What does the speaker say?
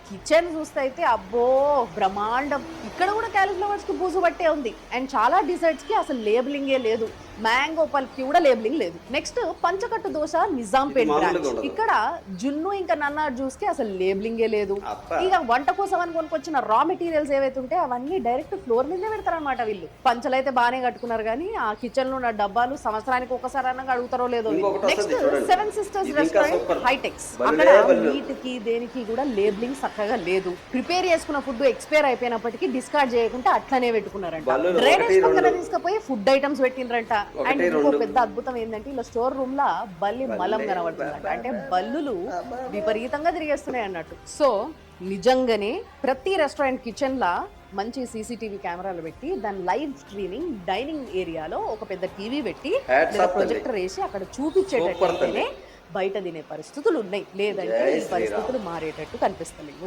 Kitchen చూస్తే అయితే అబ్బో బ్రహ్మాండం. ఇక్కడ కూడా క్యాలీఫ్లవర్స్ కి బూజు పట్టే ఉంది. అండ్ చాలా డిజర్ట్స్ కి అసలు లేబులింగే లేదు. మ్యాంగో పల్ప్ కి కూడా లేబులింగ్ లేదు. Next Panchakattu dosa Nizampet branch. ఇక్కడ జున్ను ఇంకా నన్నా జ్యూస్ కి అసలు లేబులింగే లేదు. ఇక వంట కోసం అని కొనుకొచ్చిన రా మెటీరియల్స్ ఏవైతే ఉంటే అవన్నీ డైరెక్ట్ ఫ్లోర్ మీదే పెడతారనమాట వీళ్ళు. పంచలైతే బానే కట్టుకున్నారు కానీ ఆ కిచెన్ లో ఉన్న డబ్బాలు సంవత్సరానికి ఒకసారి అన్న అడుగుతారో లేదో. Next seven sisters restaurant HITEX. అక్కడ మీట్ కి దేనికి కూడా లేబులింగ్ చక్కగా లేదు. ప్రిపేర్ చేసుకున్న ఫుడ్ ఎక్స్పైర్ అయిపోయినప్పటికీ డిస్కార్డ్ చేయకుండా అట్లనే పెట్టుకున్నారంట. డ్రైనేజ్ పక్కన తీసుకుపోయి ఫుడ్ ఐటమ్స్ పెట్టినరంట. అండ్ ఇంకో పెద్ద అద్భుతం ఏంటంటే ఇలా స్టోర్ రూమ్ లా బల్లి మలం కనబడుతుందంట. అంటే బల్లులు విపరీతంగా తిరిగేస్తున్నాయి అన్నట్టు. సో నిజంగానే ప్రతి రెస్టారెంట్ కిచెన్ లా మంచి సీసీటీవీ కెమెరాలు పెట్టి దాని లైవ్ స్ట్రీమింగ్ డైనింగ్ ఏరియాలో ఒక పెద్ద టీవీ పెట్టి ప్రొజెక్టర్ వేసి అక్కడ చూపించేటట్టయితేనే బయట తినే పరిస్థితులు ఉన్నాయి. లేదంటే ఈ పరిస్థితులు మారేటట్టు కనిపిస్తలేవు.